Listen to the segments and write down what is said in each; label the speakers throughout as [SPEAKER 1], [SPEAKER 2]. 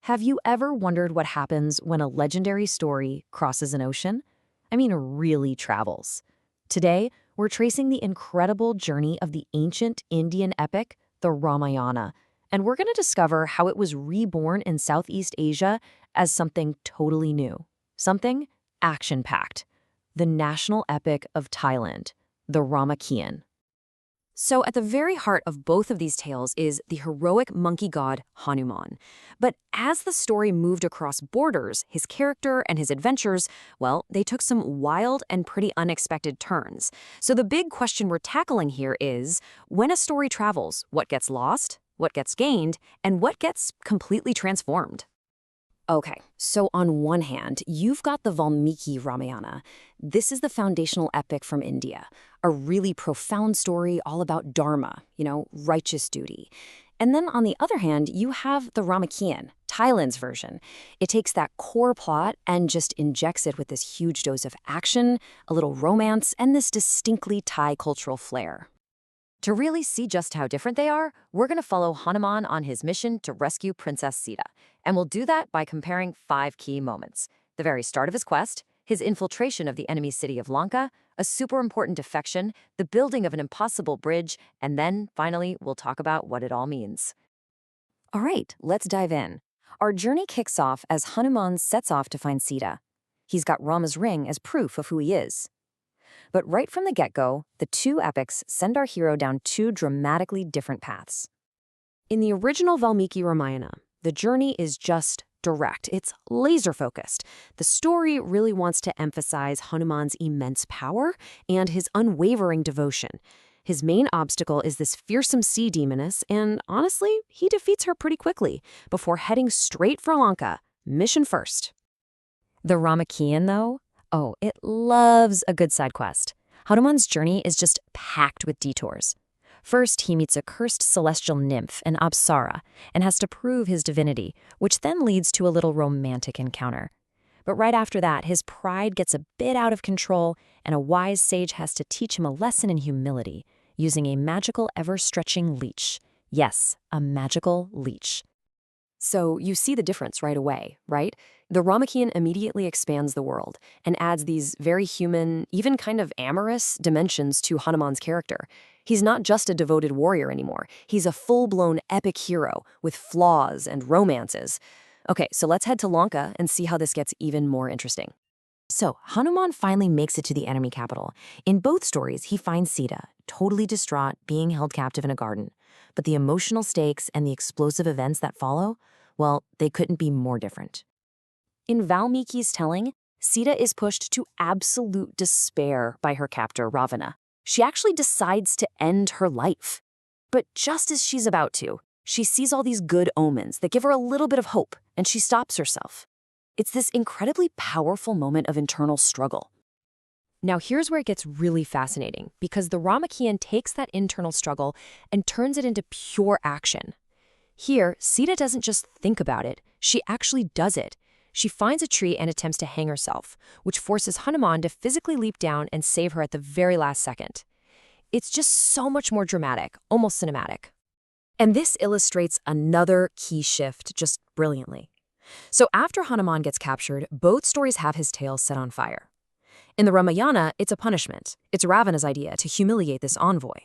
[SPEAKER 1] Have you ever wondered what happens when a legendary story crosses an ocean? I mean, really travels. Today, we're tracing the incredible journey of the ancient Indian epic, the Ramayana, and we're going to discover how it was reborn in Southeast Asia as something totally new, something action-packed. The national epic of Thailand, the Ramakien. So at the very heart of both of these tales is the heroic monkey god Hanuman. But as the story moved across borders, his character and his adventures, well, they took some wild and pretty unexpected turns. So the big question we're tackling here is, when a story travels, what gets lost, what gets gained, and what gets completely transformed? Okay, so on one hand, you've got the Valmiki Ramayana. This is the foundational epic from India, a really profound story all about dharma, righteous duty. And then on the other hand, you have the Ramakien, Thailand's version. It takes that core plot and just injects it with this huge dose of action, a little romance, and this distinctly Thai cultural flair. To really see just how different they are, we're going to follow Hanuman on his mission to rescue Princess Sita. And we'll do that by comparing 5 key moments. The very start of his quest, his infiltration of the enemy city of Lanka, a super important defection, the building of an impossible bridge, and then, finally, we'll talk about what it all means. All right, let's dive in. Our journey kicks off as Hanuman sets off to find Sita. He's got Rama's ring as proof of who he is. But right from the get-go, the two epics send our hero down 2 dramatically different paths. In the original Valmiki Ramayana, the journey is just direct. It's laser-focused. The story really wants to emphasize Hanuman's immense power and his unwavering devotion. His main obstacle is this fearsome sea demoness, and honestly, he defeats her pretty quickly before heading straight for Lanka, mission first. The Ramakien, though? Oh, it loves a good side quest. Hanuman's journey is just packed with detours. First, he meets a cursed celestial nymph, an Apsara, and has to prove his divinity, which then leads to a little romantic encounter. But right after that, his pride gets a bit out of control, and a wise sage has to teach him a lesson in humility, using a magical, ever-stretching leech. Yes, a magical leech. So you see the difference right away, right? The Ramakien immediately expands the world and adds these very human, even kind of amorous dimensions to Hanuman's character. He's not just a devoted warrior anymore. He's a full-blown epic hero with flaws and romances. Okay, so let's head to Lanka and see how this gets even more interesting. So Hanuman finally makes it to the enemy capital. In both stories, he finds Sita, totally distraught, being held captive in a garden. But the emotional stakes and the explosive events that follow, well, they couldn't be more different. In Valmiki's telling, Sita is pushed to absolute despair by her captor, Ravana. She actually decides to end her life. But just as she's about to, she sees all these good omens that give her a little bit of hope, and she stops herself. It's this incredibly powerful moment of internal struggle. Now here's where it gets really fascinating, because the Ramakien takes that internal struggle and turns it into pure action. Here, Sita doesn't just think about it, she actually does it. She finds a tree and attempts to hang herself, which forces Hanuman to physically leap down and save her at the very last second. It's just so much more dramatic, almost cinematic. And this illustrates another key shift just brilliantly. So after Hanuman gets captured, both stories have his tail set on fire. In the Ramayana, it's a punishment. It's Ravana's idea to humiliate this envoy.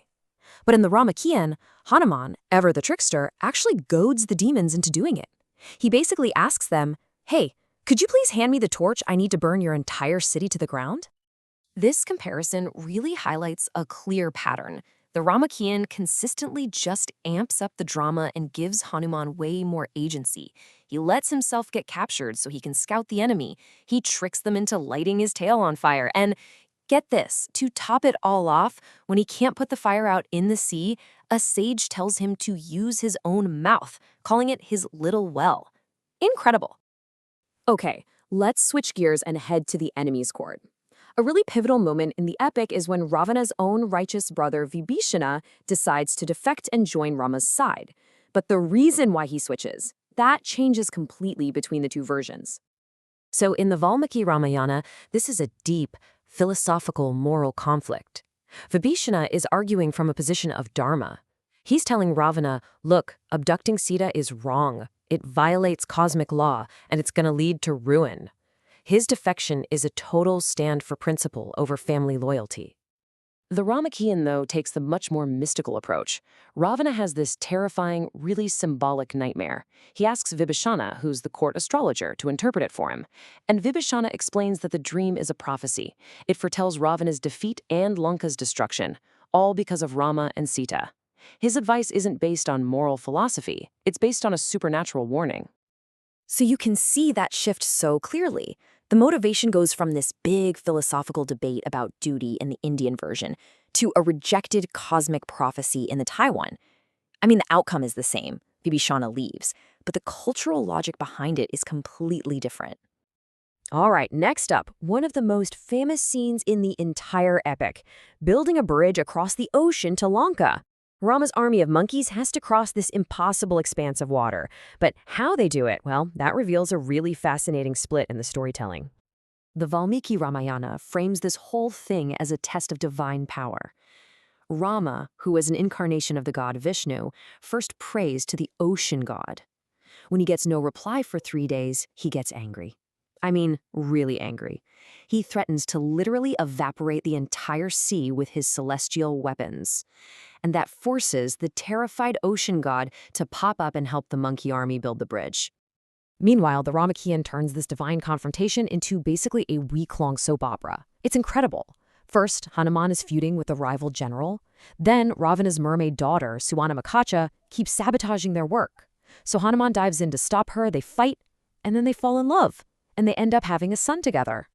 [SPEAKER 1] But in the Ramakien, Hanuman, ever the trickster, actually goads the demons into doing it. He basically asks them, "Hey, could you please hand me the torch I need to burn your entire city to the ground?" This comparison really highlights a clear pattern. The Ramakien consistently just amps up the drama and gives Hanuman way more agency. He lets himself get captured so he can scout the enemy. He tricks them into lighting his tail on fire. And get this, to top it all off, when he can't put the fire out in the sea, a sage tells him to use his own mouth, calling it his little well. Incredible. Okay, let's switch gears and head to the enemy's court. A really pivotal moment in the epic is when Ravana's own righteous brother Vibhishana decides to defect and join Rama's side. But the reason why he switches, that changes completely between the two versions. So in the Valmiki Ramayana, this is a deep, philosophical, moral conflict. Vibhishana is arguing from a position of dharma. He's telling Ravana, look, abducting Sita is wrong.
[SPEAKER 2] It violates cosmic law, and it's going to lead to ruin. His defection is a total stand for principle over family loyalty. The Ramakian, though, takes the much more mystical approach. Ravana has this terrifying, really symbolic nightmare. He asks Vibhishana, who's the court astrologer, to interpret it for him. And Vibhishana explains that the dream is a prophecy. It foretells Ravana's defeat and Lanka's destruction, all because of Rama and Sita. His advice isn't based on moral philosophy. It's based on a supernatural warning.
[SPEAKER 1] So you can see that shift so clearly. The motivation goes from this big philosophical debate about duty in the Indian version to a rejected cosmic prophecy in the Taiwan. I mean, the outcome is the same. Vibhishana leaves, but the cultural logic behind it is completely different. All right, next up, one of the most famous scenes in the entire epic, building a bridge across the ocean to Lanka. Rama's army of monkeys has to cross this impossible expanse of water. But how they do it, well, that reveals a really fascinating split in the storytelling. The Valmiki Ramayana frames this whole thing as a test of divine power. Rama, who is an incarnation of the god Vishnu, first prays to the ocean god. When he gets no reply for 3 days, he gets angry. I mean, really angry. He threatens to literally evaporate the entire sea with his celestial weapons. And that forces the terrified ocean god to pop up and help the monkey army build the bridge. Meanwhile, the Ramakian turns this divine confrontation into basically a week-long soap opera. It's incredible. First, Hanuman is feuding with the rival general. Then, Ravana's mermaid daughter, Suwanamakacha, keeps sabotaging their work. So Hanuman dives in to stop her, they fight, and then they fall in love. And they end up having a son together.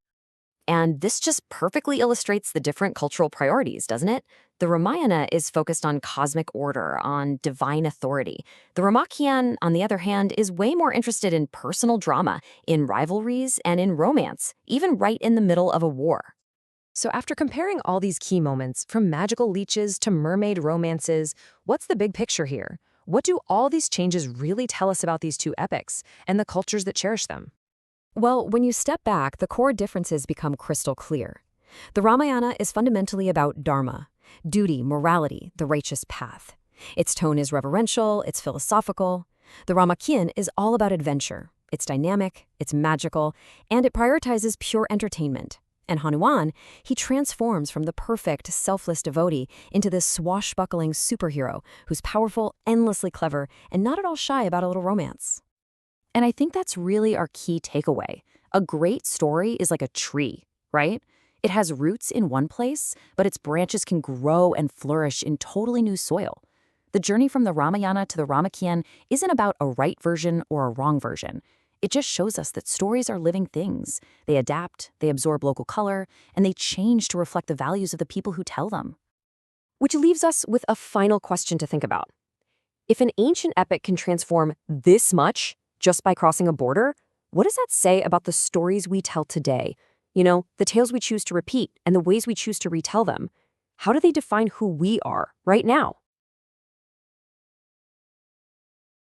[SPEAKER 1] And this just perfectly illustrates the different cultural priorities, doesn't it? The Ramayana is focused on cosmic order, on divine authority. The Ramakian, on the other hand, is way more interested in personal drama, in rivalries, and in romance, even right in the middle of a war. So after comparing all these key moments, from magical leeches to mermaid romances, what's the big picture here? What do all these changes really tell us about these two epics and the cultures that cherish them? Well, when you step back, the core differences become crystal clear. The Ramayana is fundamentally about dharma, duty, morality, the righteous path. Its tone is reverential, it's philosophical. The Ramakian is all about adventure. It's dynamic, it's magical, and it prioritizes pure entertainment. And Hanuman, he transforms from the perfect, selfless devotee into this swashbuckling superhero who's powerful, endlessly clever, and not at all shy about a little romance. And I think that's really our key takeaway. A great story is like a tree, right? It has roots in one place, but its branches can grow and flourish in totally new soil. The journey from the Ramayana to the Ramakian isn't about a right version or a wrong version. It just shows us that stories are living things. They adapt, they absorb local color, and they change to reflect the values of the people who tell them. Which leaves us with a final question to think about. If an ancient epic can transform this much just by crossing a border, what does that say about the stories we tell today? You know, the tales we choose to repeat and the ways we choose to retell them. How do they define who we are right now?